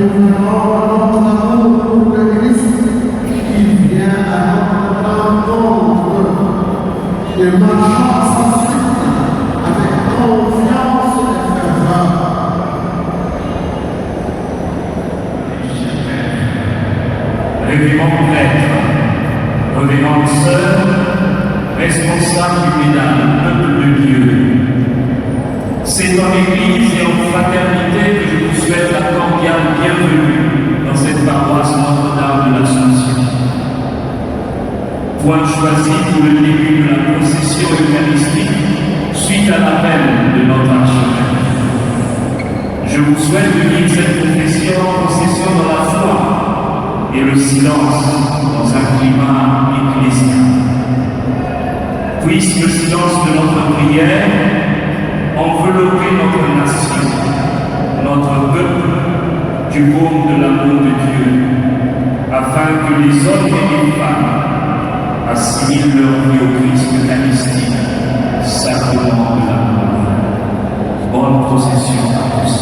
révérant notre amour pour le Christ qui vient à notre rencontre et marchons sans suite avec confiance et ferveur. Révérend prêtre, révérende sœur, responsable du pénal, peuple de Dieu, c'est en Église et en fraternité que je vous souhaite la cordiale bienvenue dans cette paroisse Notre-Dame de l'Assomption. Point choisi pour le début de la procession eucharistique suite à l'appel de notre archevêque. Je vous souhaite de vivre cette procession dans la foi et le silence dans un climat ecclésial. Puisse le silence de notre prière envelopper notre nation, notre peuple, du baume de l'amour de Dieu, afin que les hommes et les femmes assimilent leur vie au Christ eucharistique, sacrement de l'amour. Bonne procession à tous.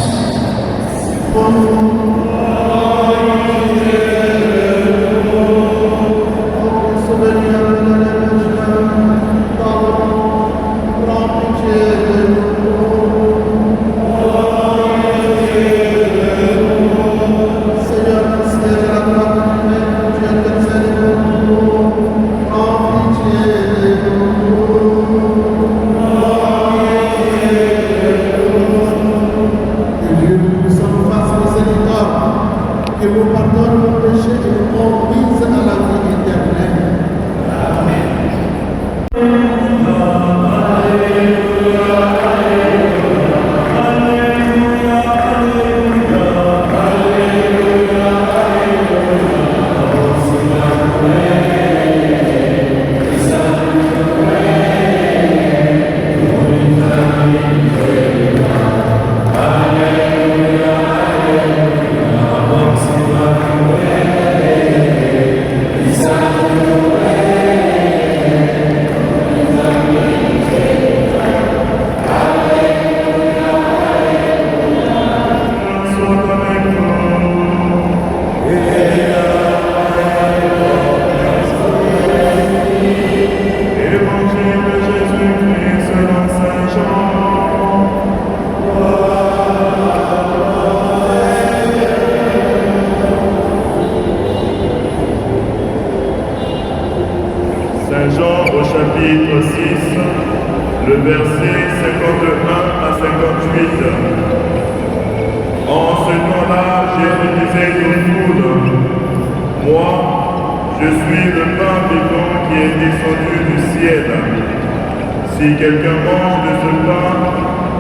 Si quelqu'un mange de ce pain,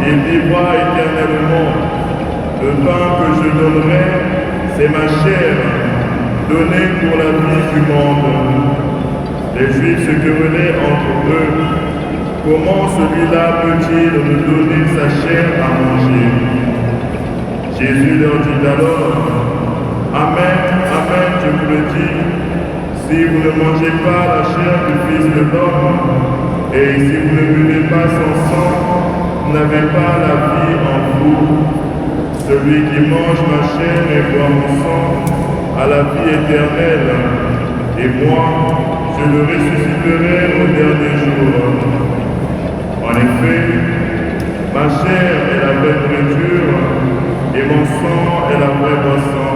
il vivra éternellement. Le pain que je donnerai, c'est ma chair, donnée pour la vie du monde. Les Juifs se querellaient entre eux. Comment celui-là peut-il nous donner sa chair à manger? Jésus leur dit alors, Amen, Amen, je vous le dis, si vous ne mangez pas la chair du Fils de l'homme, et si vous ne buvez pas son sang, vous n'avez pas la vie en vous. Celui qui mange ma chair et boit mon sang a la vie éternelle, et moi, je le ressusciterai au dernier jour. En effet, ma chair est la vraie nourriture, et mon sang est la vraie boisson.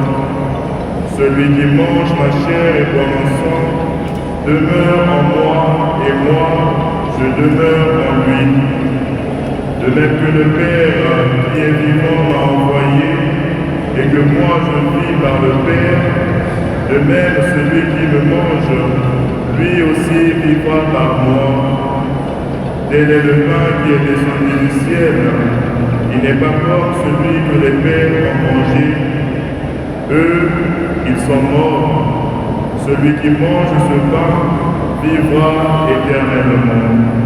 Celui qui mange ma chair et boit mon sang demeure en moi, et moi, je demeure en lui. De même que le Père qui est vivant m'a envoyé et que moi je vis par le Père, de même celui qui me mange, lui aussi vivra par moi. Tel est le pain qui est descendu du ciel. Il n'est pas comme celui que les pères ont mangé. Eux, ils sont morts. Celui qui mange ce pain vivra éternellement.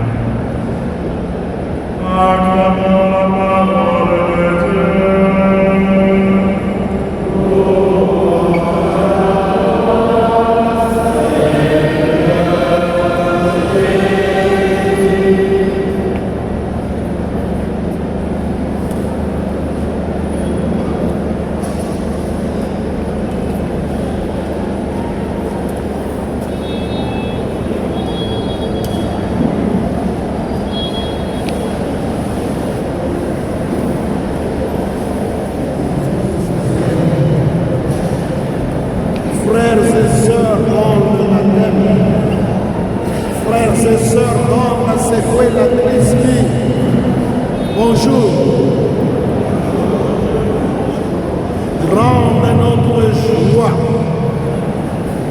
Acclamons la parole de Dieu.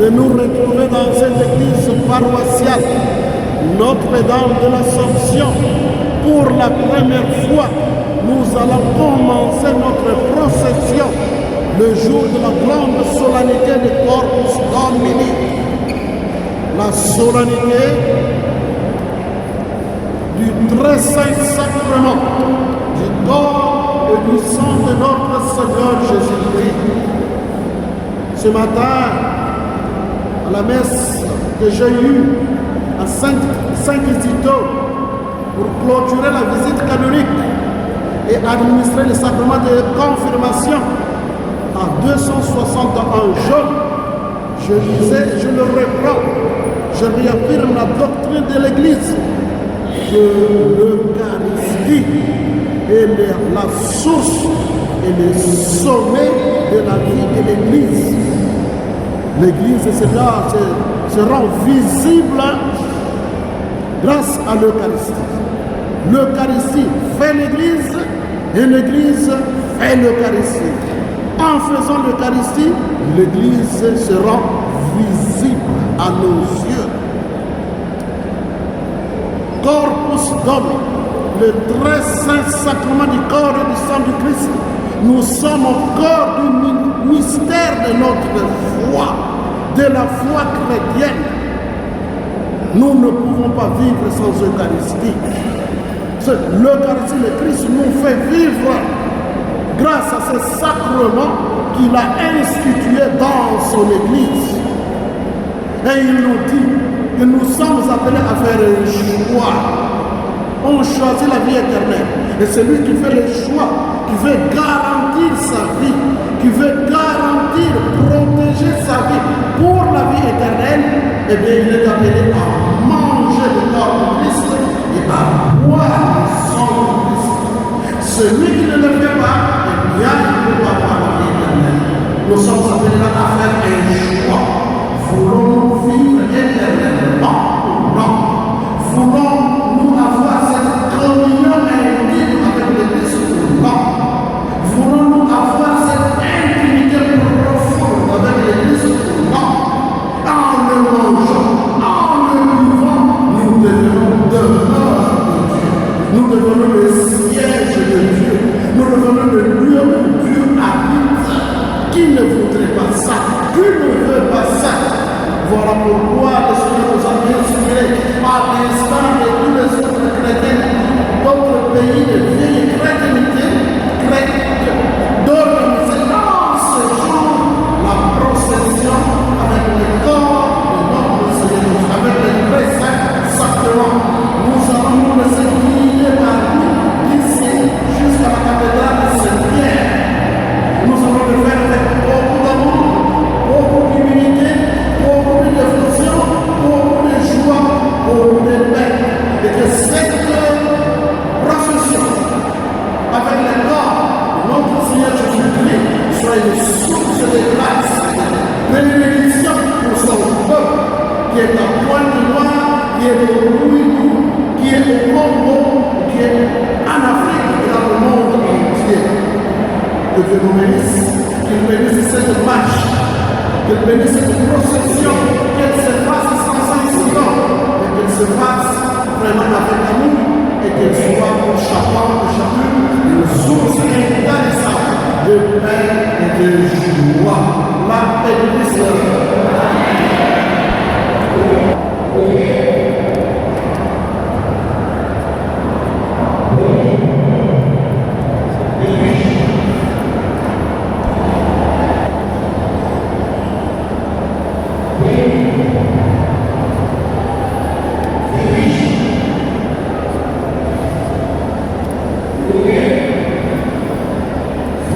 de nous retrouver dans cette église paroissiale, Notre-Dame de l'Assomption. Pour la première fois, nous allons commencer notre procession le jour de la grande solennité de Corpus Domini. La solennité du très saint sacrement du corps et du sang de notre Seigneur Jésus-Christ. Ce matin, à la messe que j'ai eue à Saint-Isidore pour clôturer la visite canonique et administrer le sacrement de confirmation à 261 jeunes, je disais, je le reprends, je réaffirme la doctrine de l'Église, que l'Eucharistie est la source et le sommet de la vie de l'Église. L'Église se rend visible grâce à l'Eucharistie. L'Eucharistie fait l'Église et l'Église fait l'Eucharistie. En faisant l'Eucharistie, l'Église se rend visible à nos yeux. Corpus Domini, le très saint sacrement du corps et du sang du Christ. Nous sommes au corps du mystère de notre foi, de la foi chrétienne. Nous ne pouvons pas vivre sans Eucharistie. L'Eucharistie, le Christ nous fait vivre grâce à ce sacrement qu'il a institué dans son Église. Et il nous dit que nous sommes appelés à faire un choix. On choisit la vie éternelle. Et celui qui fait le choix, qui veut garantir sa vie, qui veut garantir, protéger sa vie pour la vie éternelle, eh bien il est appelé à manger le corps du Christ et à boire le sang du Christ. Celui qui ne le fait pas, eh bien il ne peut pas avoir la vie éternelle. Nous sommes appelés à faire un choix. Voulons-nous vivre éternellement ou non? Voulons-nous avoir cette communion intime avec l'Église ou non? Voulons-nous avoir cette intimité profonde avec l'Église ou non? En le mangeant, en le vivant, nous devenons demeure de Dieu. Nous devenons le siège de Dieu. Nous devenons le lieu où Dieu habite. Qui ne voudrait pas ça? Qui ne veut pas ça? Voilà pourquoi le Seigneur nous a inspiré par l'instant de tous les autres chrétiens d'autres pays de vieille chrétienté d'organiser dans ce jour la procession avec le corps de notre Seigneur, avec le très saint sacrement. Nous allons nous laisser guider par lui d'ici jusqu'à la cathédrale de Saint-Pierre. Nous allons le faire avec beaucoup d'amour, beaucoup d'humilité, beaucoup de dévotion, beaucoup de joie, beaucoup de paix. Et que cette procession avec le corps de notre Seigneur Jésus-Christ soit une source de grâce, de bénédiction pour son peuple qui est à Pointe-Noire, qui est au Louis, qui est au Congo, qui est en Afrique et dans le monde entier. Que Dieu nous bénisse, qu'il bénisse cette marche, qu'il bénisse cette procession, qu'elle se fasse sans incident, et qu'elle se fasse vraiment avec amour, et qu'elle soit pour chacun et chacune une source intarissable de paix et de joie. La paix du Christ.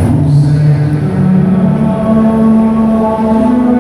Vous êtes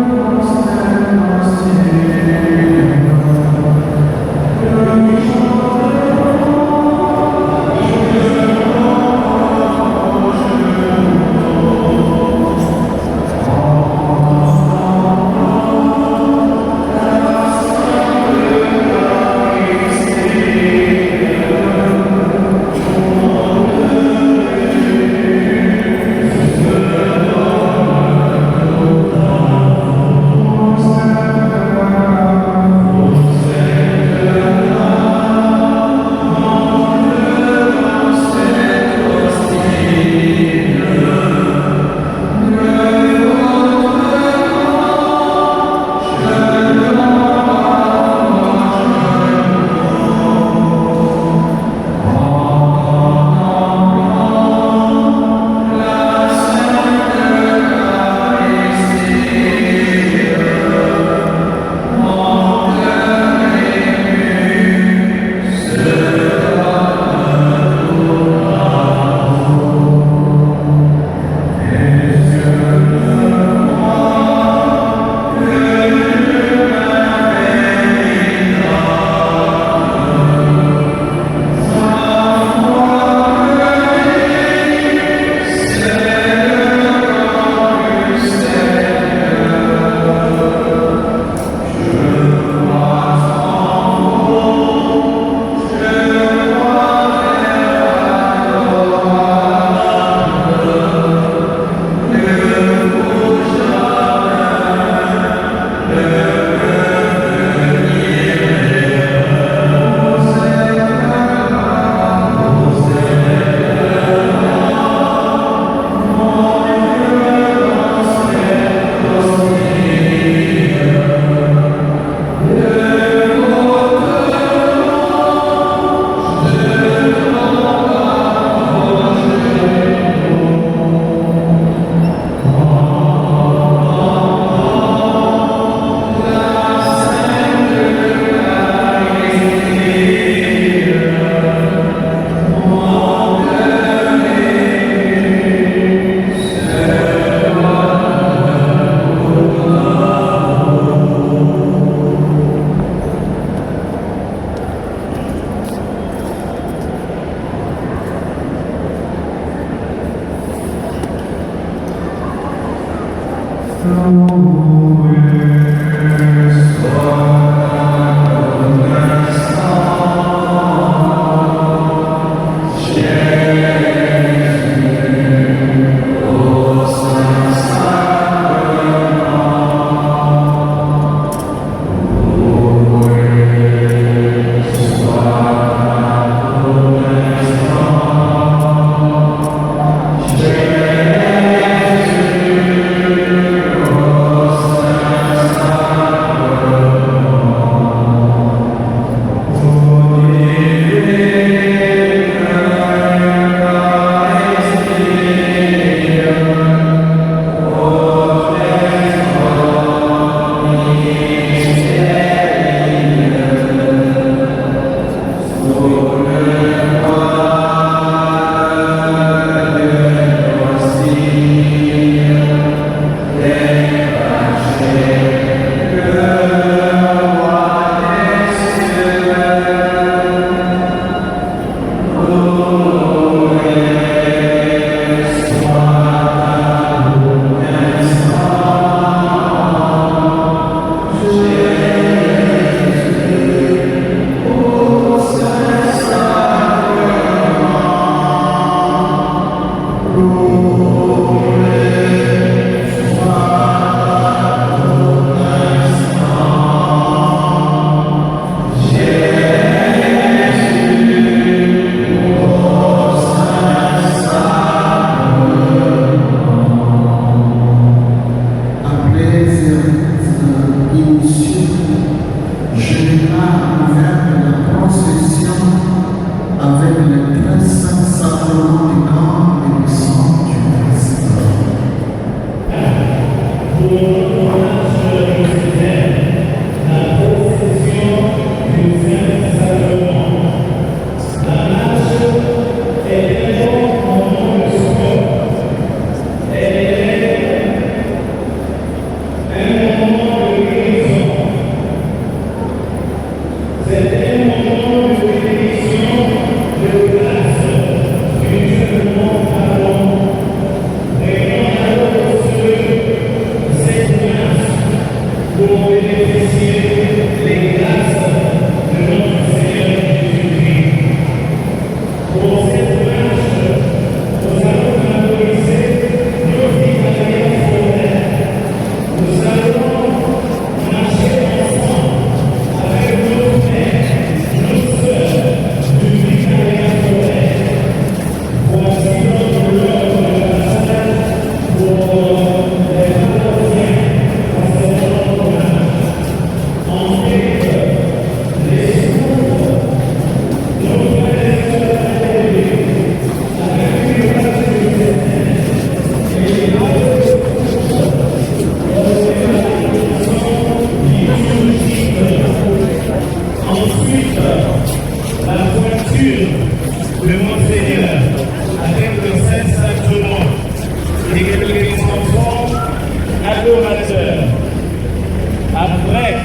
Après,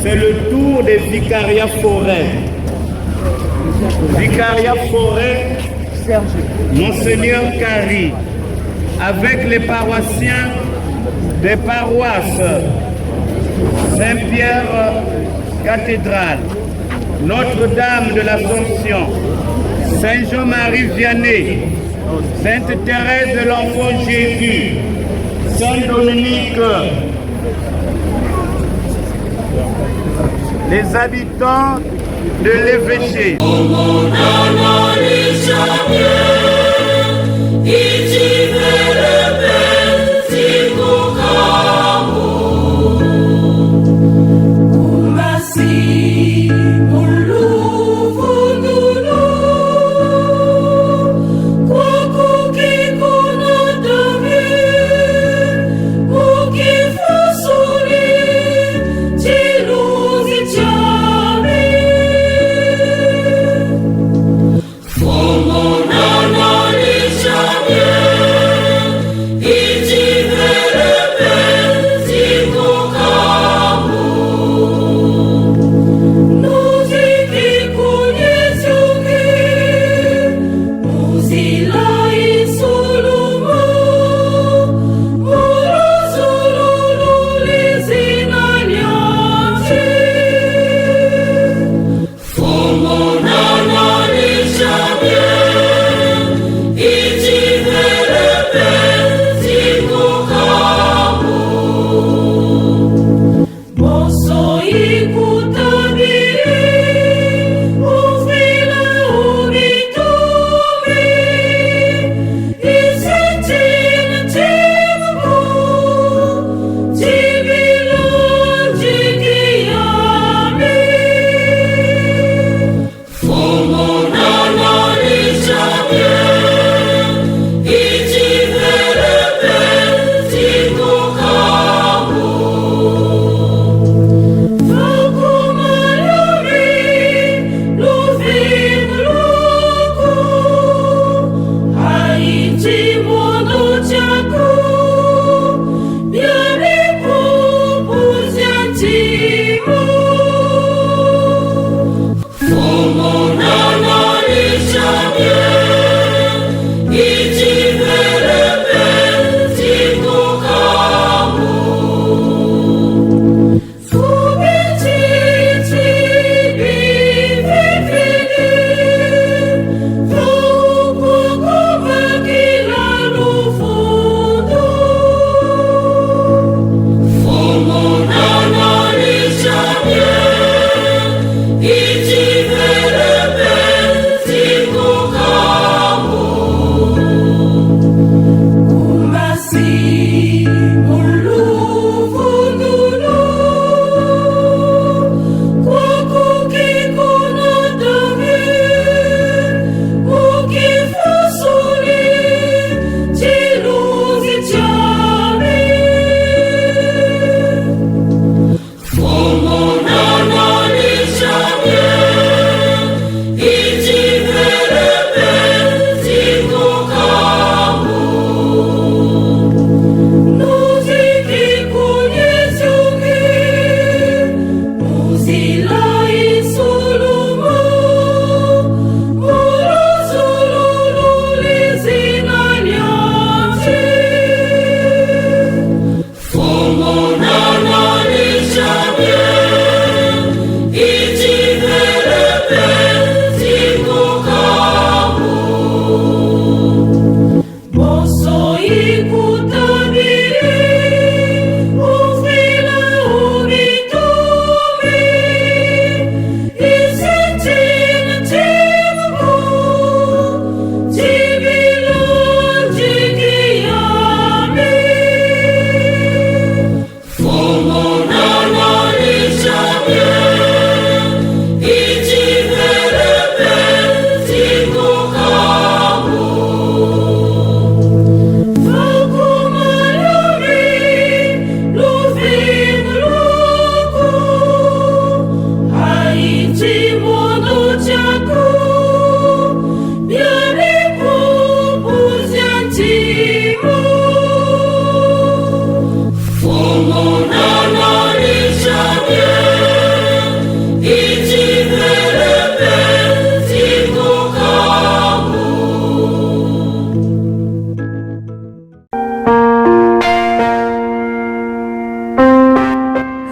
c'est le tour des vicariats forêts. Vicariat forêt, Monseigneur Kari, avec les paroissiens des paroisses Saint-Pierre Cathédrale, Notre-Dame de l'Assomption, Saint-Jean-Marie Vianney, Sainte-Thérèse de l'Enfant Jésus, Saint-Dominique, les habitants de l'évêché. Yeah.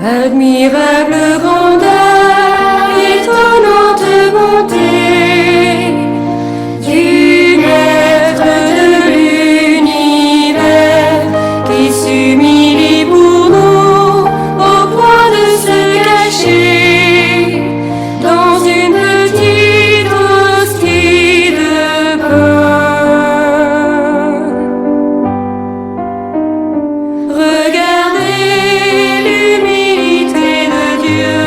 Admirable grandeur, étonnante bonté du maître de l'univers qui s'humilie pour nous au point de se cacher dans une petite hostie de pain. Regardez l'humilité de Dieu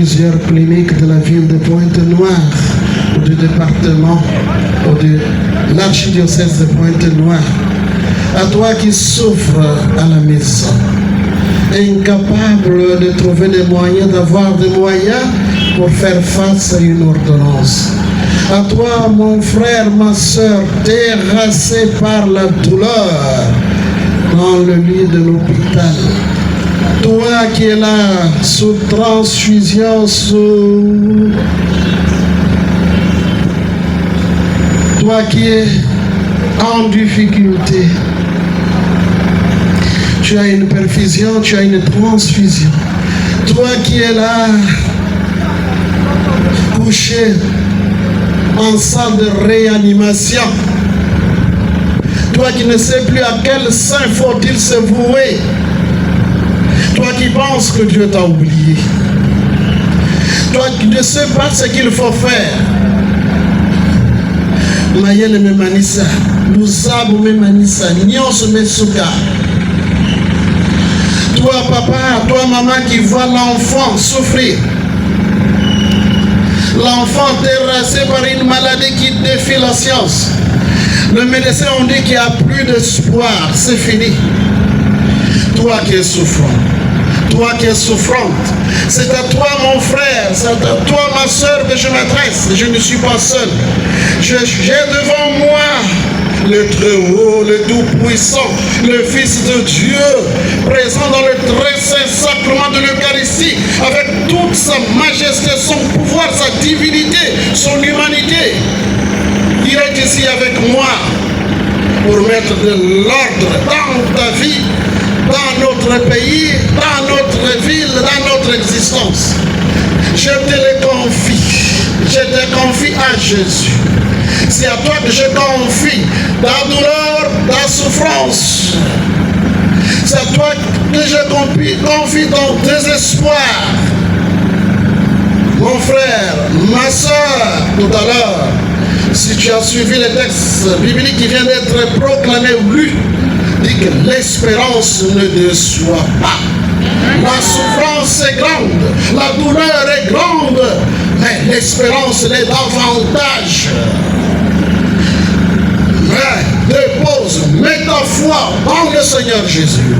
plusieurs cliniques de la ville de Pointe-Noire, ou du département, ou de l'archidiocèse de Pointe-Noire. À toi qui souffres à la maison, incapable de trouver des moyens, d'avoir des moyens pour faire face à une ordonnance. À toi, mon frère, ma soeur, terrassé par la douleur dans le lit de l'hôpital. Toi qui es là, sous transfusion, toi qui es en difficulté. Tu as une perfusion, tu as une transfusion. Toi qui es là, couché en salle de réanimation. Toi qui ne sais plus à quel sein faut-il se vouer. Toi qui penses que Dieu t'a oublié. Toi qui ne sais pas ce qu'il faut faire. Mayele me manisa, Luzabu me manisa, Nyos me suka. Toi papa, toi maman qui voit l'enfant souffrir. L'enfant terrassé par une maladie qui défie la science. Le médecin on dit qu'il n'y a plus d'espoir, c'est fini. Toi qui es souffrant, toi qui es souffrante, c'est à toi mon frère, c'est à toi ma soeur que je m'adresse. Je ne suis pas seul. J'ai devant moi le Très-Haut, le Tout-Puissant, le Fils de Dieu, présent dans le très saint sacrement de l'Eucharistie, avec toute sa majesté, son pouvoir, sa divinité, son humanité. Il est ici avec moi pour mettre de l'ordre dans ta vie, dans notre pays, dans notre ville, dans notre existence. Je te le confie à Jésus. C'est à toi que je confie ta douleur, ta souffrance. C'est à toi que je confie ton désespoir. Mon frère, ma soeur, tout à l'heure, si tu as suivi les textes bibliques qui viennent d'être proclamés ou lus, dit que l'espérance ne déçoit pas. La souffrance est grande, la douleur est grande, mais l'espérance l'est davantage. Mais dépose, mets ta foi dans le Seigneur Jésus.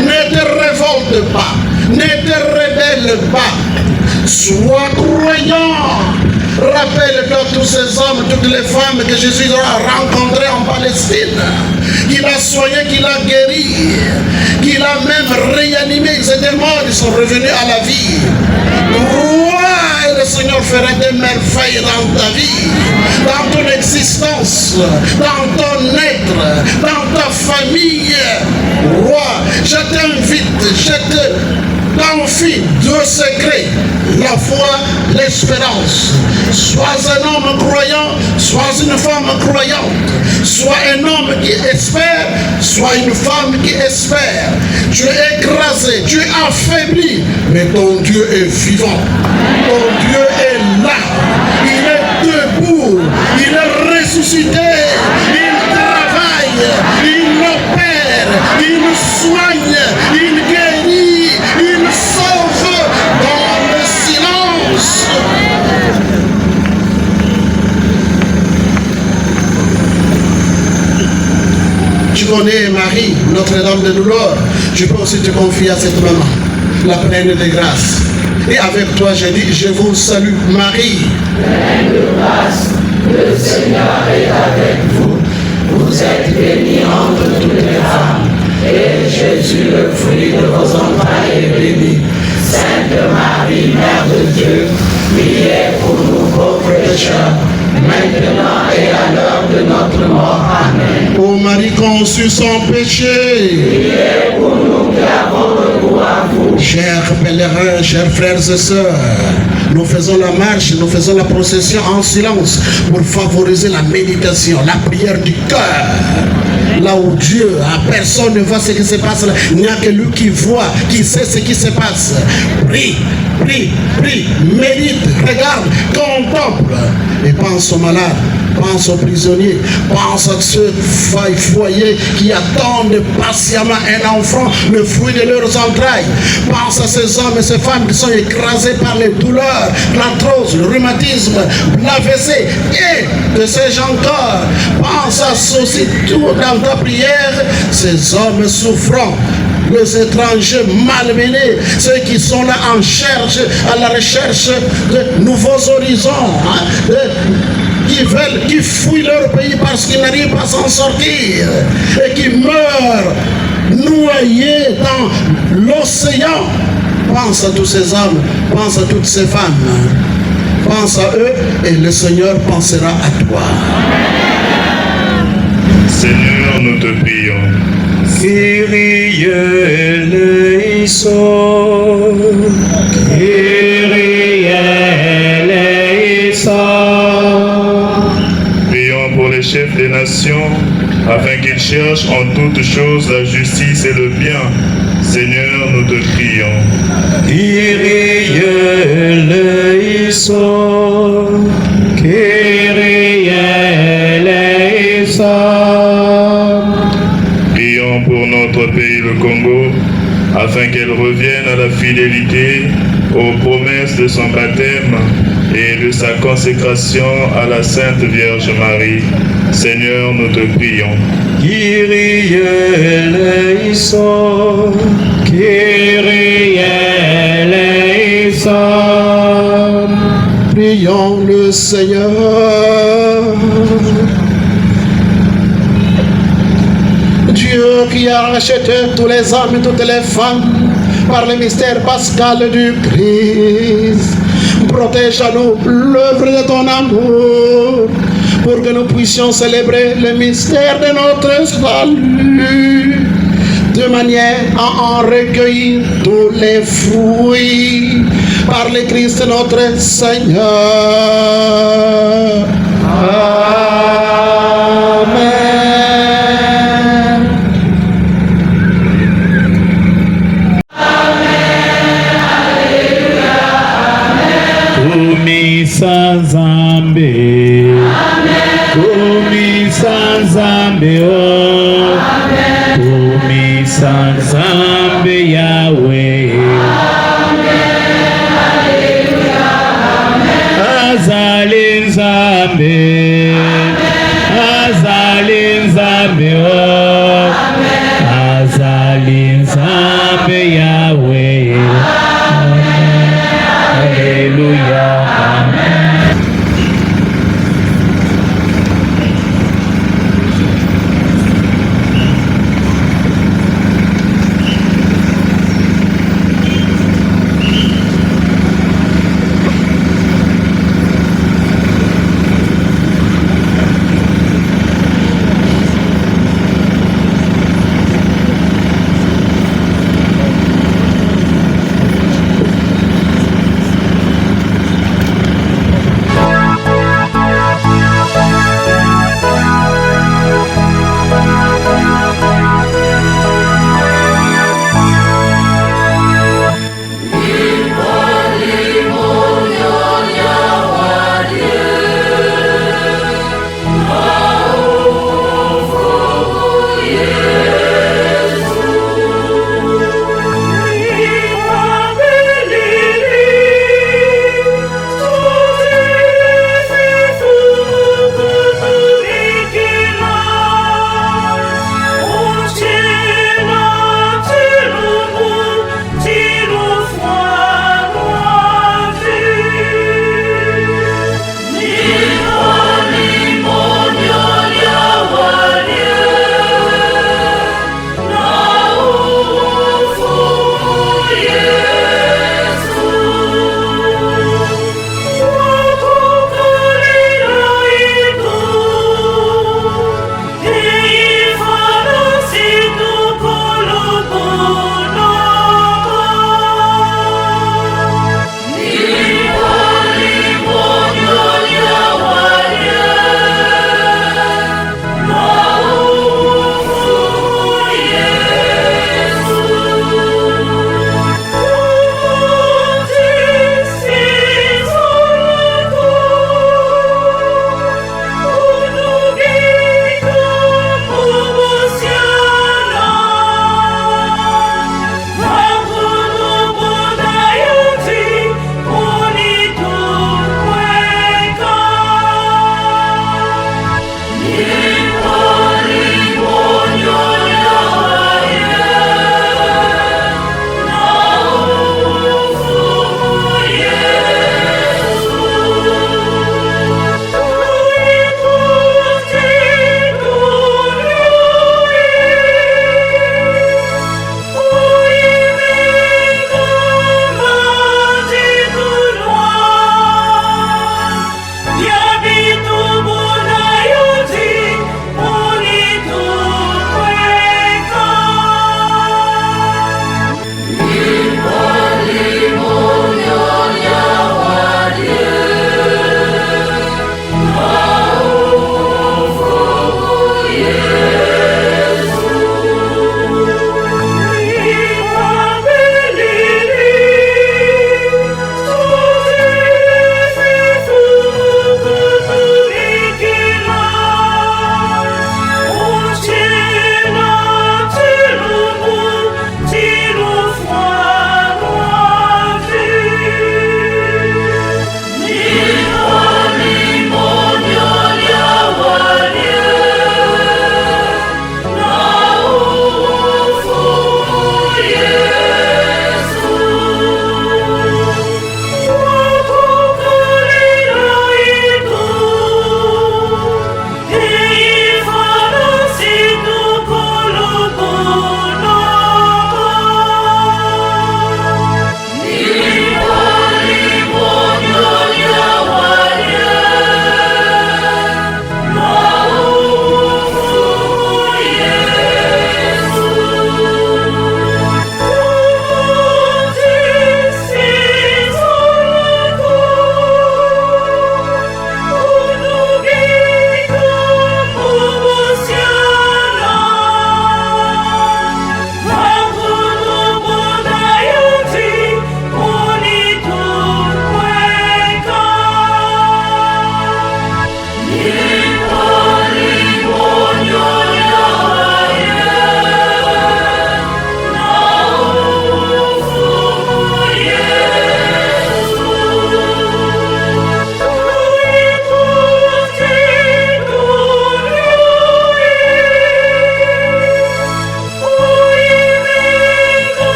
Ne te révolte pas, ne te rebelle pas. Sois croyant. Rappelle-toi tous ces hommes, toutes les femmes que Jésus a rencontrés en Palestine, qu'il a soigné, qu'il a guéri, qu'il a même réanimé. Ils étaient morts, ils sont revenus à la vie. Roi, et le Seigneur fera des merveilles dans ta vie, dans ton existence, dans ton être, dans ta famille. Roi, je t'invite, je te confie deux secrets, la foi, l'espérance. Sois un homme croyant, sois une femme croyante. Sois un homme qui espère, sois une femme qui espère. Tu es écrasé, tu es affaibli, mais ton Dieu est vivant. Ton Dieu est là. Il est debout, il est ressuscité, il travaille, il opère, il soigne, il guérit, il sauve dans le silence. Tu connais Marie, Notre-Dame de douleur. Tu peux aussi te confier à cette maman, la pleine de grâce. Et avec toi, je dis, je vous salue, Marie. Pleine de grâce, le Seigneur est avec vous. Vous êtes bénie entre toutes les femmes. Et Jésus, le fruit de vos entrailles, est béni. Sainte Marie, Mère de Dieu, priez pour nous pauvres pécheurs, maintenant et à l'heure de notre mort. Amen. Ô Marie conçue sans péché, Priez pour nous qui avons recours à vous. chers pèlerins, chers frères et sœurs, nous faisons la marche, nous faisons la procession en silence pour favoriser la méditation, la prière du cœur. Là où Dieu, personne ne voit ce qui se passe là. Il n'y a que lui qui voit, qui sait ce qui se passe. Prie, prie, prie, médite, regarde, contemple et pense aux malades, pense aux prisonniers, pense à ceux foyers qui attendent patiemment un enfant, le fruit de leurs entrailles. Pense à ces hommes et ces femmes qui sont écrasés par les douleurs, l'arthrose, le rhumatisme, l'AVC et de ces gens encore. Pense à ceci tout dans ta prière, ces hommes souffrants, les étrangers malmenés, ceux qui sont là en cherche, à la recherche de nouveaux horizons, qui fuient leur pays parce qu'ils n'arrivent pas à s'en sortir et qui meurent noyés dans l'océan. Pense à tous ces hommes, pense à toutes ces femmes, pense à eux et le Seigneur pensera à toi. Seigneur, nous te prions. Kyrie eleison, Kyrie eleison. Prions pour les chefs des nations, afin qu'ils cherchent en toutes choses la justice et le bien. Seigneur, nous te prions. Kyrie eleison, Kyrie eleison. Prions pour notre pays, le Congo, afin qu'elle revienne à la fidélité aux promesses de son baptême et de sa consécration à la Sainte Vierge Marie. Seigneur, nous te prions. Kyrie eleison, Kyrie eleison. Prions le Seigneur. Dieu qui a racheté tous les hommes et toutes les femmes par le mystère pascal du Christ, protège à nous l'œuvre de ton amour pour que nous puissions célébrer le mystère de notre salut de manière à en recueillir tous les fruits par le Christ notre Seigneur. Amen. Kumisa Nzambe, kumisa Nzambe, oh, kumisa Nzambe Yahweh. Azali Nzambe, azali Nzambe, oh, azali Nzambe Yahweh. Alléluia.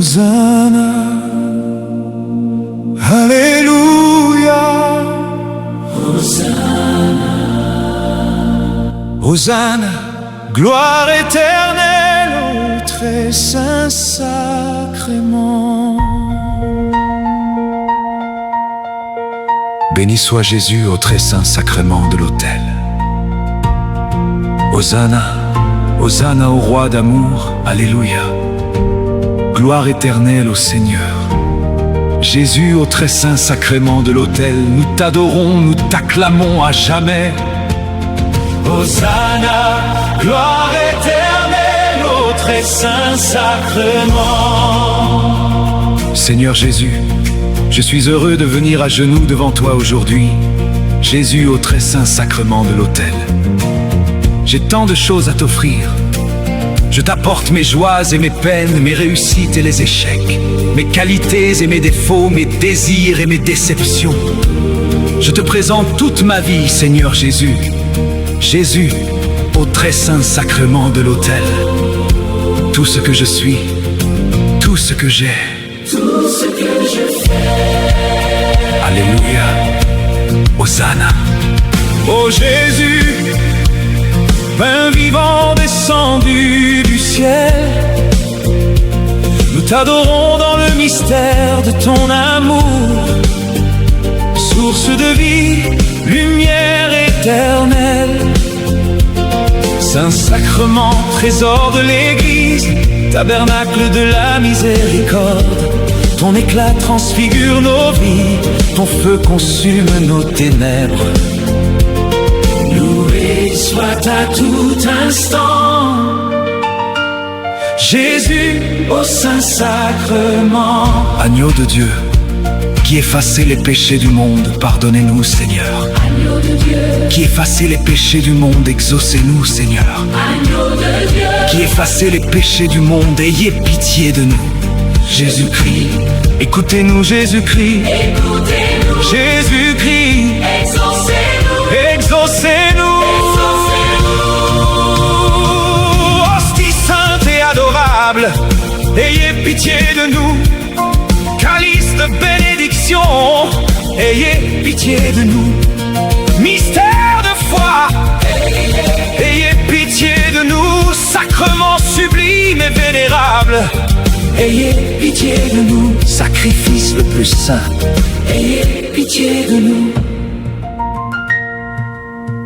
Hosanna, Alléluia. Hosanna, gloire éternelle au très saint sacrement. Béni soit Jésus au très saint sacrement de l'autel. Hosanna, Hosanna au roi d'amour, Alléluia. Gloire éternelle au Seigneur. Jésus au très saint sacrement de l'autel, nous t'adorons, nous t'acclamons à jamais. Hosanna, gloire éternelle au très saint sacrement. Seigneur Jésus, je suis heureux de venir à genoux devant toi aujourd'hui. Jésus au très saint sacrement de l'autel. J'ai tant de choses à t'offrir. Je t'apporte mes joies et mes peines, mes réussites et les échecs, mes qualités et mes défauts, mes désirs et mes déceptions. Je te présente toute ma vie, Seigneur Jésus. Jésus, au très saint sacrement de l'autel. Tout ce que je suis, tout ce que j'ai, tout ce que je fais. Alléluia, Hosanna. Ô Jésus, pain vivant descendu du ciel, nous t'adorons dans le mystère de ton amour. Source de vie, lumière éternelle, Saint Sacrement, trésor de l'Église, tabernacle de la miséricorde. Ton éclat transfigure nos vies, ton feu consume nos ténèbres. Loué soit à tout instant Jésus au Saint-Sacrement. Agneau de Dieu, qui effaçait les péchés du monde, pardonnez-nous Seigneur. Agneau de Dieu, qui effaçait les péchés du monde, exaucez-nous Seigneur. Agneau de Dieu, qui effaçait les péchés du monde, ayez pitié de nous. Jésus-Christ, écoutez-nous Jésus-Christ, écoutez-nous Jésus-Christ, exaucez-nous, exaucez-nous, exaucez-nous. Hostie sainte et adorable, ayez pitié de nous. Calice de bénédiction, ayez pitié de nous. Mystère de foi, ayez pitié de nous. Sacrement sublime et vénérable, ayez pitié de nous. Sacrifice le plus saint, ayez pitié de nous.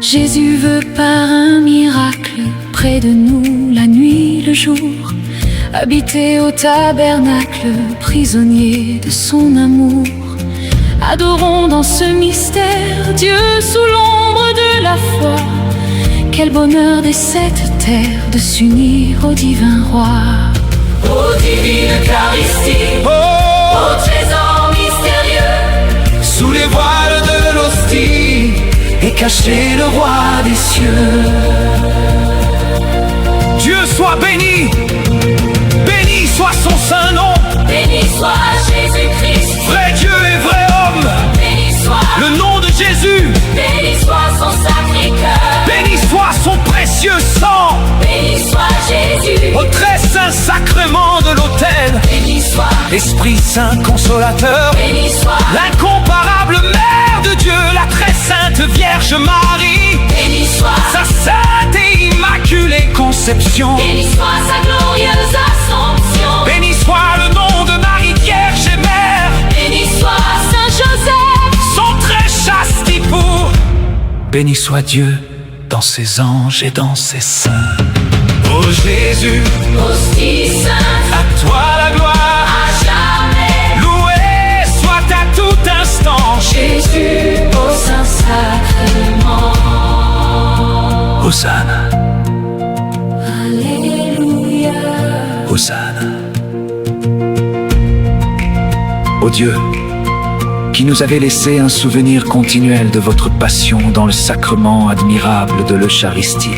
Jésus veut par un miracle Habiter au tabernacle, prisonnier de son amour. Adorons dans ce mystère Dieu sous l'ombre de la foi. Quel bonheur des sept terres de s'unir au divin roi. Ô divine Eucharistie, ô trésor mystérieux, Sous les voiles de l'hostie est caché le roi des cieux. Dieu soit béni, béni soit son saint nom. béni soit Jésus-Christ, Vrai Dieu et vrai homme, béni soit, le nom de Jésus. béni soit son sacré-cœur, Béni soit son précieux sang, béni soit Jésus, au très saint sacrement de l'autel. béni soit, Esprit Saint consolateur, béni soit, l'incomparable Mère de Dieu, la très sainte Vierge Marie, béni soit, sa sainte et immaculée conception. béni soit sa glorieuse assomption, Béni soit le nom de Marie Vierge et Mère, béni soit Saint Joseph, son très chaste époux. Béni soit Dieu dans ses anges et dans ses saints. Ô Jésus, hostie sainte, à toi la gloire, à jamais, loué soit à tout instant. Jésus au Saint-Sacrement. Hosanna, Alléluia. Hosanna. Ô Dieu, qui nous avez laissé un souvenir continuel de votre passion dans le sacrement admirable de l'Eucharistie,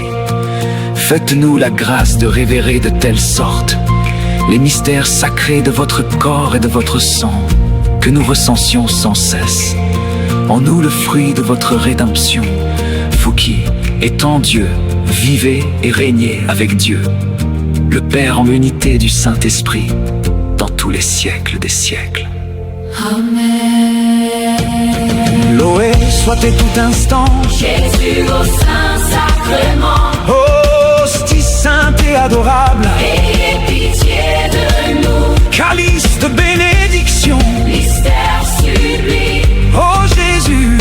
faites-nous la grâce de révérer de telle sorte les mystères sacrés de votre corps et de votre sang, que nous recensions sans cesse. En nous le fruit de votre rédemption, vous qui, étant Dieu, vivez et régnez avec Dieu, le Père en l'unité du Saint-Esprit, dans tous les siècles des siècles. Amen. Loué soit et tout instant, Jésus au Saint-Sacrement, hostie sainte et adorable, ayez pitié de nous, calice de bénédiction. mystère sublime, Ô Jésus,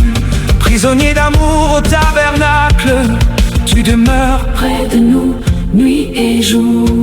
prisonnier d'amour au tabernacle, tu demeures près de nous, nuit et jour.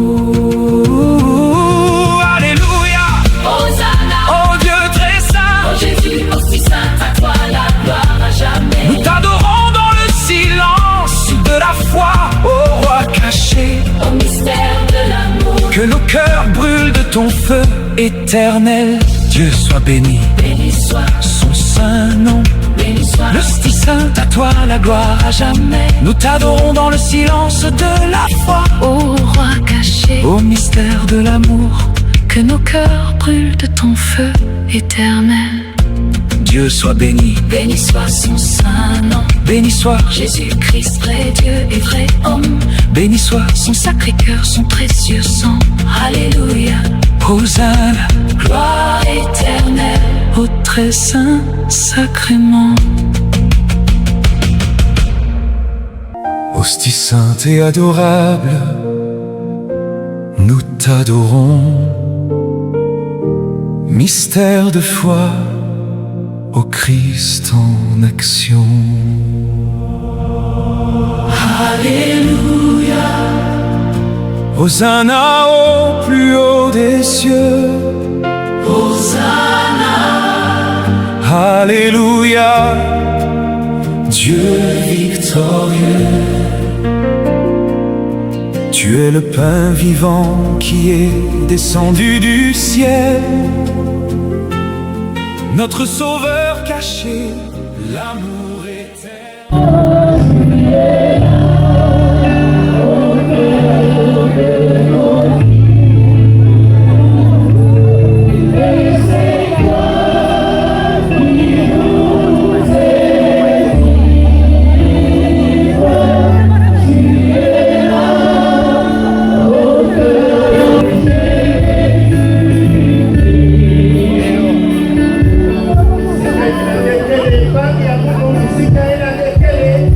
Alléluia, Hosanna, ô Dieu très saint, ô Jésus, aussi saint, à toi la gloire à jamais. nous t'adorons dans le silence de la foi, ô roi caché. Au mystère de l'amour, Que nos cœurs brûlent de ton feu éternel. Dieu soit béni, béni soit, son saint nom. béni soit, L'hostie sainte, à toi la gloire à jamais. Nous t'adorons dans le silence de la foi, Ô roi caché, au mystère de l'amour. que nos cœurs brûlent de ton feu éternel. Dieu soit béni, béni soit son saint nom. béni soit, Jésus-Christ, vrai Dieu et vrai homme, béni soit, Son sacré cœur, son précieux sang. Alléluia, Hosanna, gloire éternelle. Au très saint sacrement. hostie sainte et adorable, nous t'adorons. Mystère de foi, au Christ en action. Alléluia, Hosanna au plus haut des cieux. Hosanna, Alléluia, Dieu victorieux. Tu es le pain vivant qui est descendu du ciel, notre sauveur caché, l'amour éternel. Musika ina nekele,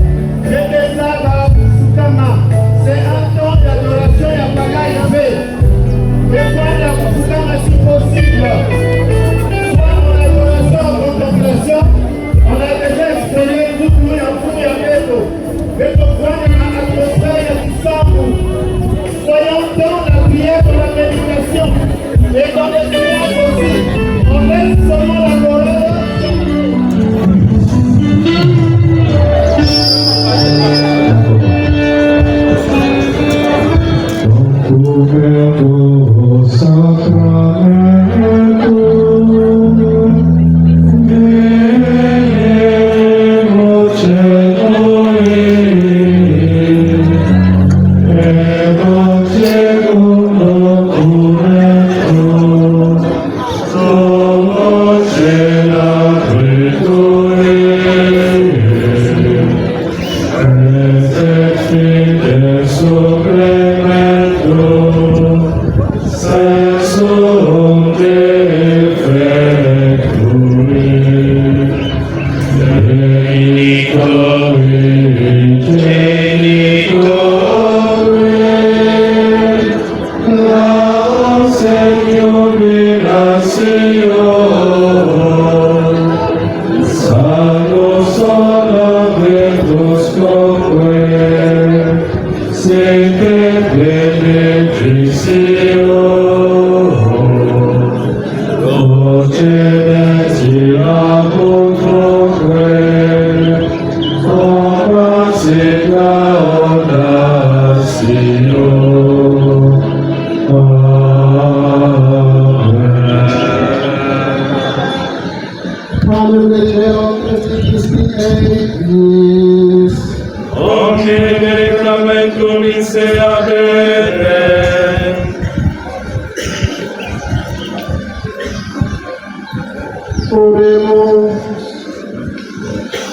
Oremos.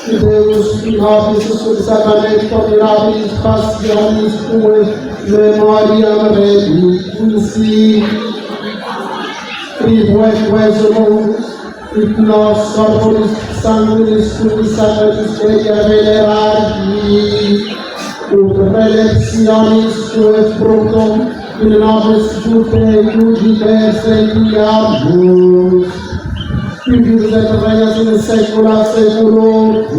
Deus, nobis sacramentum mirabilis passionis tue, memoriam redicunsi, privuet quesumus, et nos corporis sanguinis tui sacratis Eia venerari, ut relectionis tue fructum, in nobis jute iudice sentiamus, Quindi et regnas in saecula saeculorum.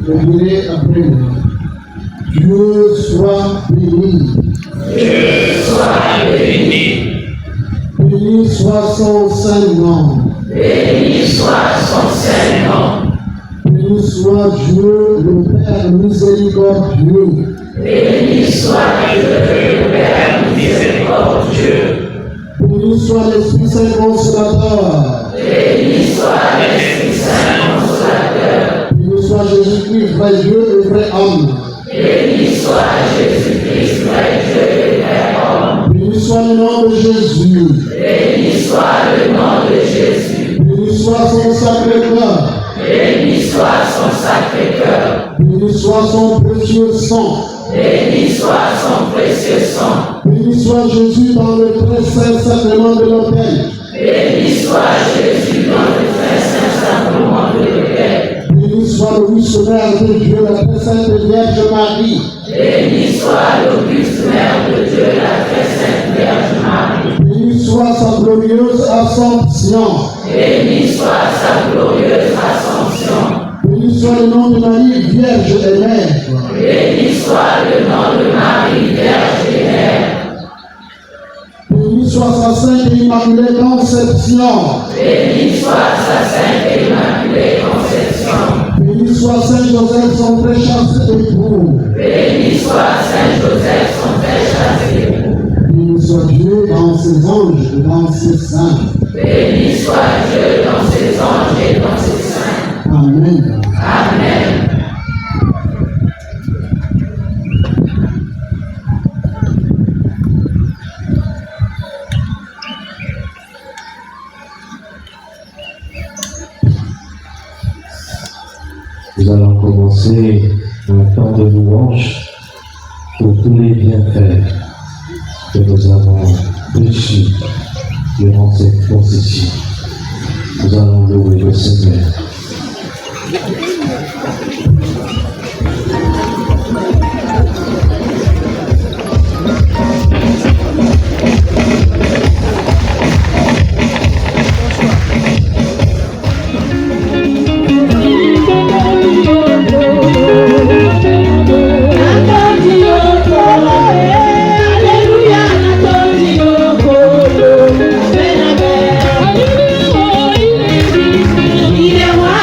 Je dirai après moi, Dieu soit béni. Dieu soit béni. Béni soit son saint nom. Béni soit son saint nom. Béni soit Dieu le Père miséricordieux. Béni soit Dieu le Père miséricordieux. Béni soit l'Esprit Saint consolateur. Béni soit l'Esprit Saint consolateur. Béni soit Jésus-Christ, vrai Dieu et vrai homme. Béni soit Jésus-Christ, vrai Dieu et vrai homme. Béni soit le nom de Jésus. Béni soit le nom de Jésus. Béni soit son sacré cœur. Béni soit son sacré cœur. Béni soit son précieux sang. Béni soit son précieux sang. Béni soit Jésus dans le très saint sacrement de l'autel. Béni soit Jésus dans le très saint sacrement de l'autel. Béni Béni soit l'auguste Mère de Dieu, la très sainte Vierge Marie. Béni soit l'auguste Mère de Dieu, la très sainte Vierge Marie. Béni soit sa glorieuse Assomption. Béni soit sa glorieuse Assomption. Béni soit le nom de Marie, Vierge et Mère. Béni soit le nom de Marie, Vierge et Mère. Béni soit sa sainte et immaculée conception. Béni soit sa sainte et immaculée conception. Béni soit Saint Joseph, son très chaste époux. Béni soit Saint Joseph, son très chaste époux. Béni soit Dieu dans ses anges et dans ses saints. Béni soit Dieu dans ses anges et dans ses saints. Amen. Amen. Nous allons commencer un temps de louange pour tous les bienfaits que nous avons reçus durant cette procession. Nous allons louer le Seigneur. Il est moi.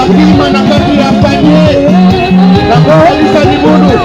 kilima na kati ya panye na kuhalisa libudu.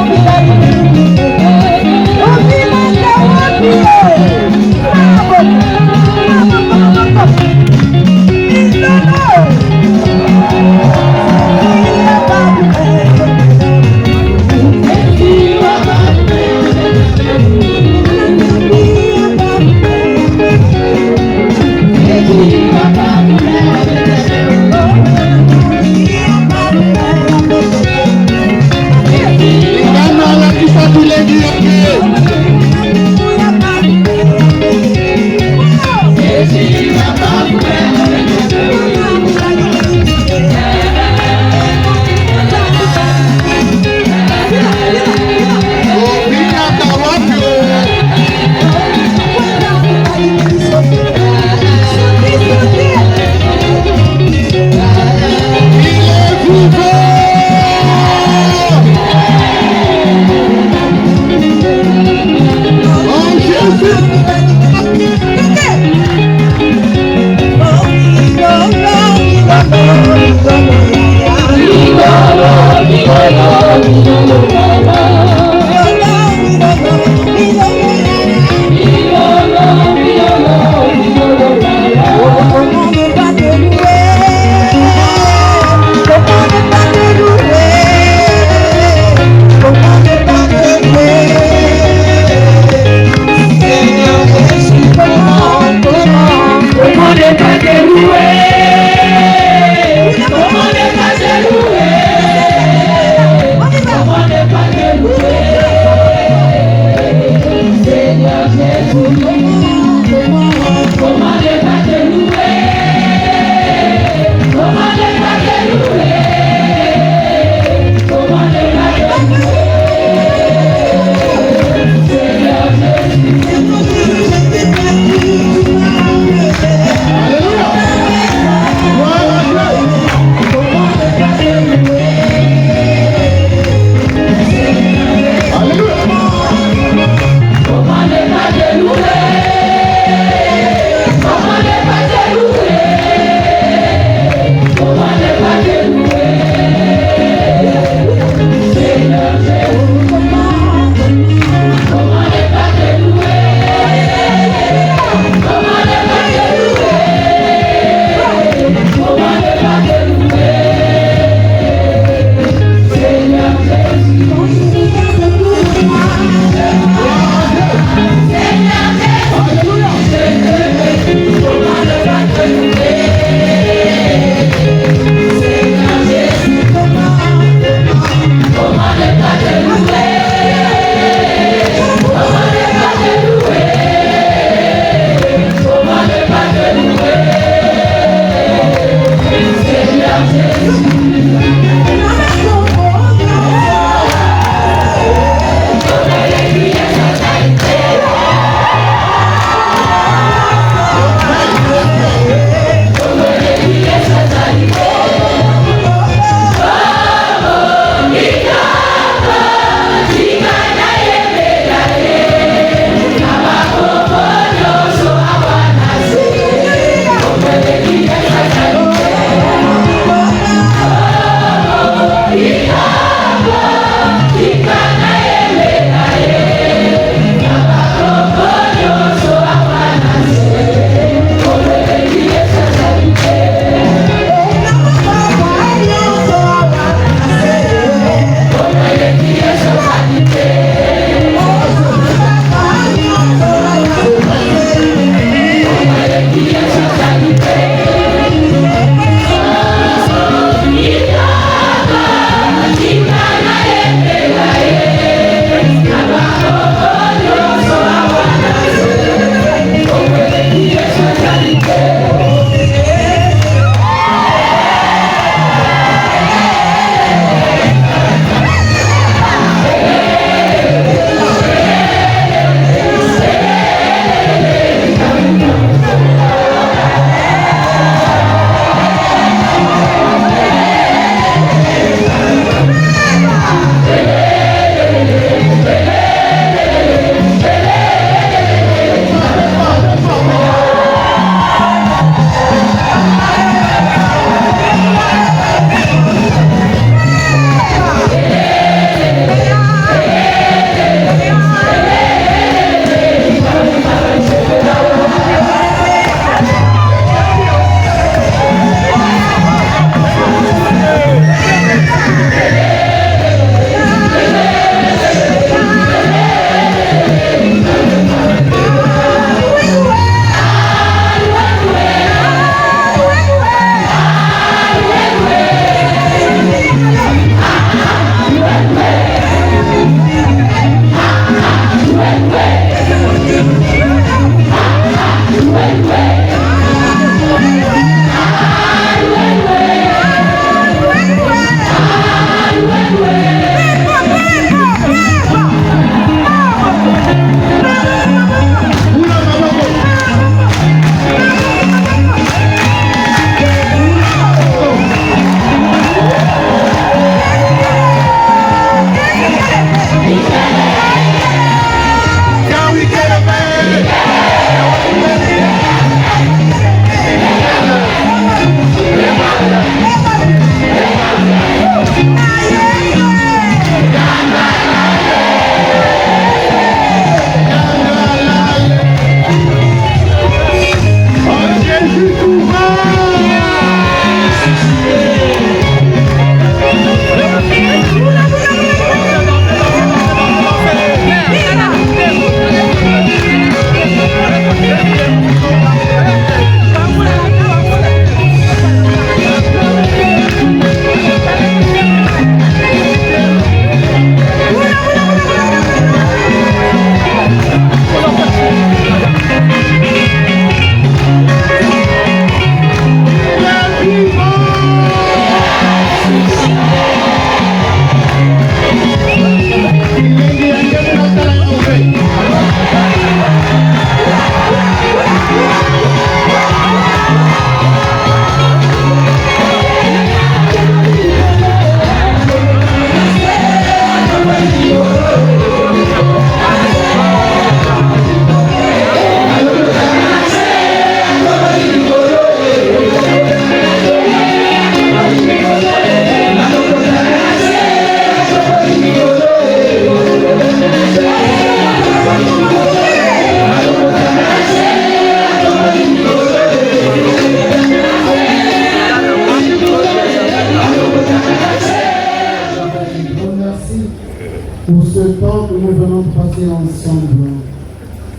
pour ce temps que nous venons passer ensemble,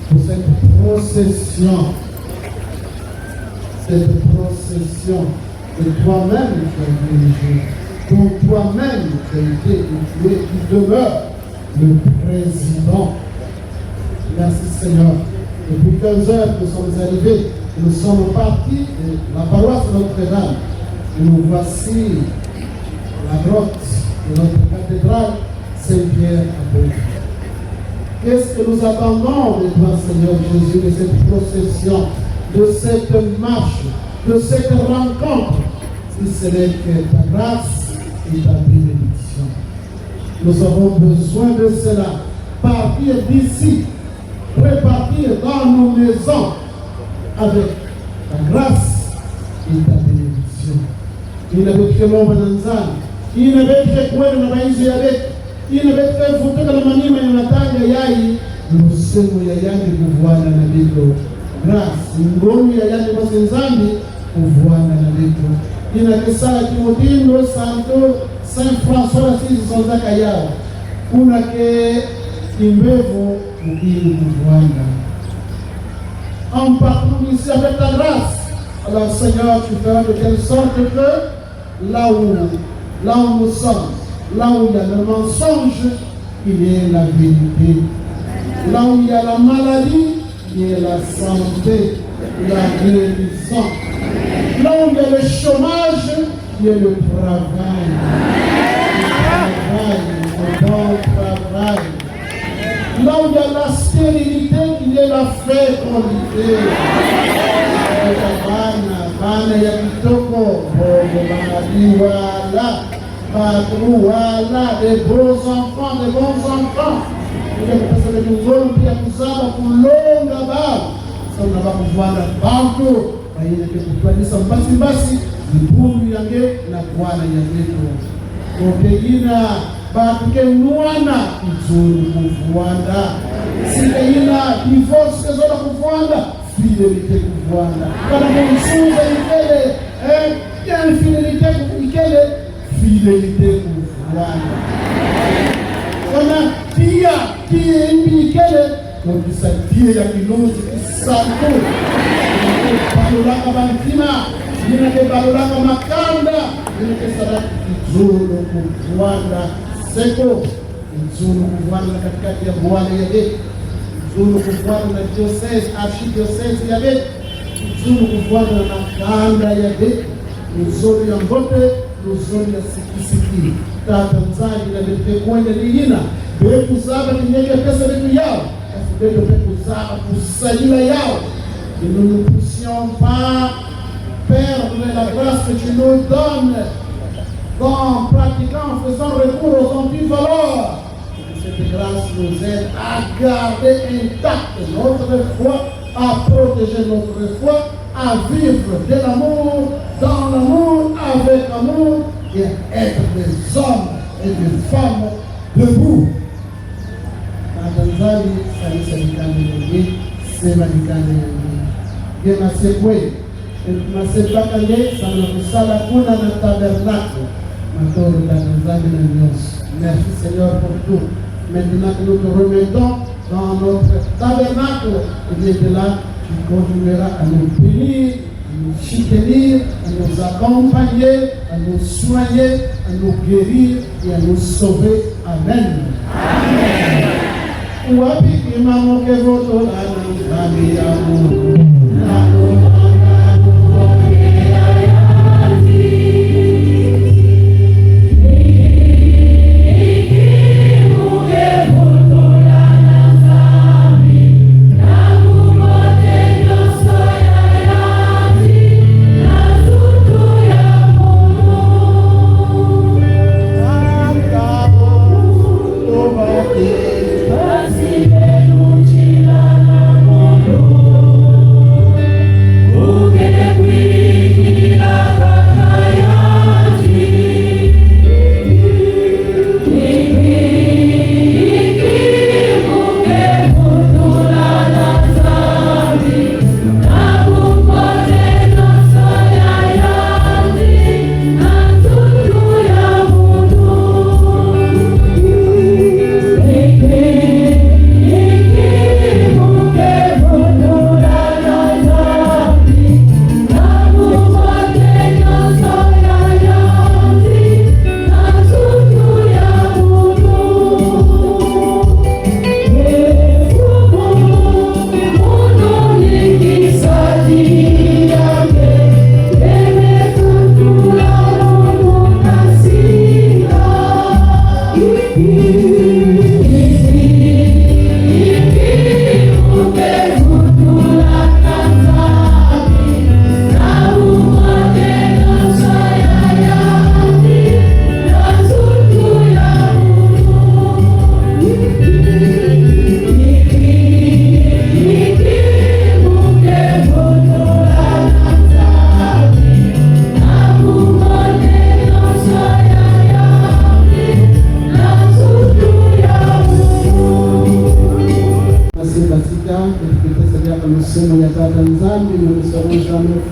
pour cette procession que toi-même tu as dirigée, dont toi-même tu as été et tu es, qui demeure le président. Merci Seigneur. Depuis 15 heures, nous sommes arrivés, nous sommes partis de la paroisse Notre-Dame. Et nous voici à la grotte de notre cathédrale Saint-Pierre-à-Beauvais. Qu'est-ce que nous attendons de toi, Seigneur Jésus, de cette procession, de cette marche, de cette rencontre, si ce n'est que ta grâce et ta bénédiction? Nous avons besoin de cela. Partir d'ici, repartir dans nos maisons avec ta grâce et ta bénédiction. Il avait fait l'homme dans il avait fait quoi dans la maïs il avait fait foutre dans la manime et dans la taille yaï. Nous sommes yaï de pouvoir dans la vie. Grâce, nous yaï de Bosenzambi pouvoir dans la vie. Il a fait ça à Timotino, Santo, Saint-François, Assise, Sanzakaya. On a que Imbevo, nous pouvoir. En partant ici avec ta grâce, alors Seigneur, tu feras de telle sorte que là où nous sommes, là où il y a le mensonge, il y a la vérité. Là où il y a la maladie, il y a la santé, la guérison. Là où il y a le chômage, il y a le travail. Le bon travail. Là où il y a la stérilité, il y a la fécondité. Bana ya kitoko, voilà, des beaux enfants, des bons enfants. Il y a des nouveaux qui ont pour longa bas. Ça n'a pas pouvoir la banque. Il y a des gens qui basi, pour lui la guana yango. Donc il y a batuke mwana izuru kufuanda. Si il y a divorce que zola kufuanda. Fidélité pour voir. Quand on souffre, il y a une fidélité pour voir. On a tia, donc ça tia, il y a qui l'ont dit, ça tout. Balola comme Tima, il y a des balola comme Makanda, il y a des salades qui jouent pour voir la seco, ils jouent pour voir la catégorie de bois et nous pouvoir dans la diocèse, archidiocèse, il y avait nous pouvoir dans la Kanda, il y avait nous sommes en vote, nous sommes en Siki. Tanzania, il y avait des coins de l'Ina, de Kuzaba, il y a des personnes de Yao, de Kuzaba, pour salir la Yao. Et nous ne puissions pas perdre la grâce que tu nous donnes en pratiquant, en faisant recours aux antivaleurs. Cette grâce nous aide à garder intacte notre foi, à protéger notre foi, à vivre de l'amour, dans l'amour, avec amour, et à être des hommes et des femmes debout. La Tanzanie, c'est merci Seigneur pour tout. Maintenant que nous te remettons dans notre tabernacle, et de là, tu continueras à nous bénir, à nous soutenir, à nous accompagner, à nous soigner, à nous guérir et à nous sauver. Amen. Amen.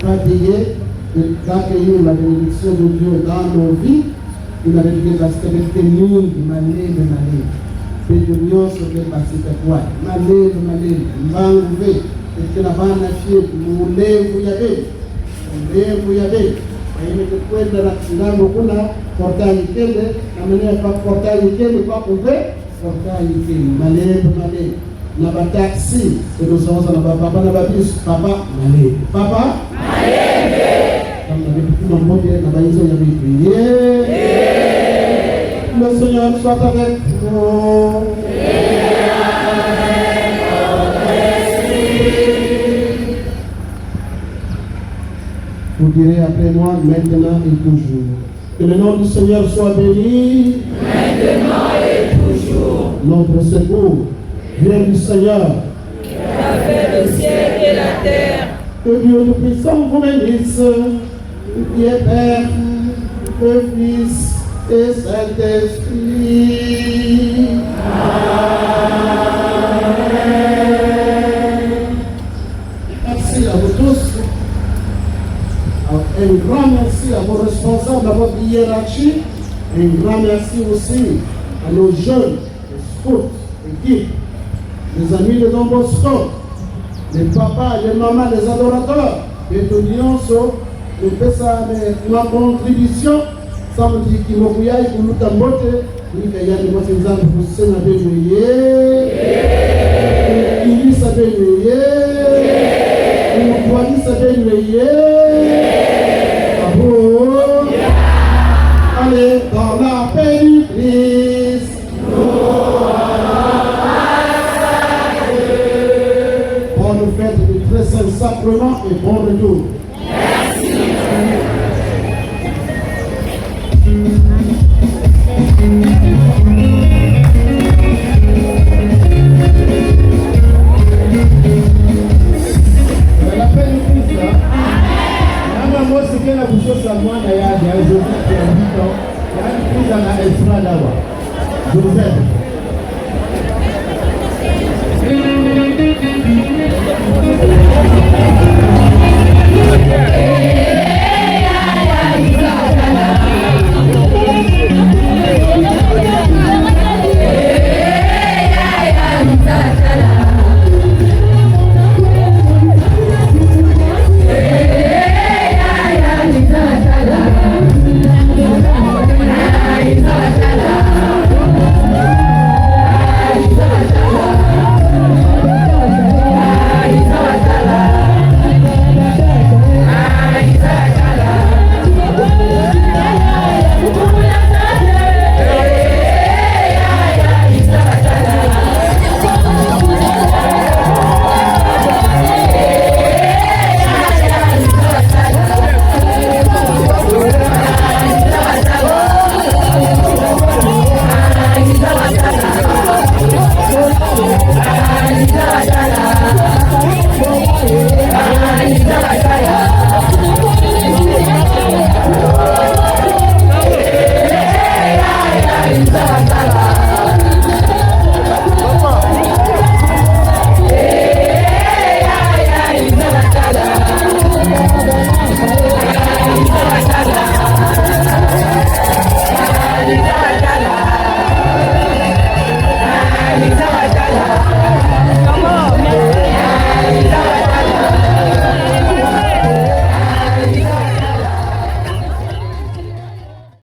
pas payer d'accueillir la bénédiction de Dieu dans nos vies. Il a réglé la stabilité nous, de manière. Et de l'union sur les passés de quoi. Manière, m'enlever. Et que la bande a fié, nous vous y avez. Aime kwenda na sindano kuna portail kende na mwenye pa portail kende kwa kumbe portail kende malebe na bataxi tunazoanza na baba na babis papa malebe kama ndio mmoja na baizo ya bibi le Seigneur soit avec vous. Vous direz après moi, maintenant et toujours. Que le nom du Seigneur soit béni. Maintenant et toujours. Notre secours vient du Seigneur, qui a fait le ciel et la terre. Que Dieu nous puissant vous bénisse, qui est Père, que Fils et Saint-Esprit. Amen. Merci à vous tous. Un grand merci à vos responsables, à votre hiérarchie. Un grand merci aussi à nos jeunes, les scouts, les guides, les amis de Don Bosco, les papas, les mamans, les adorateurs, les étudiants, les pesa, ma contribution, ça me dit qu'il m'a bouillé, qu'il m'a tamboté, il y a des mots de pour se naver, il s'appelle il doit s'appeler allez dans la paix du Christ. Bonne fête du très saint sacrement et bon retour. Merci. La paix du Christ, là. Moi, c'est que la bouche à moi, il y a des gens qui ont 8 ans, il y a une prise à la Estra d'abord. Je vous aime. Yeah.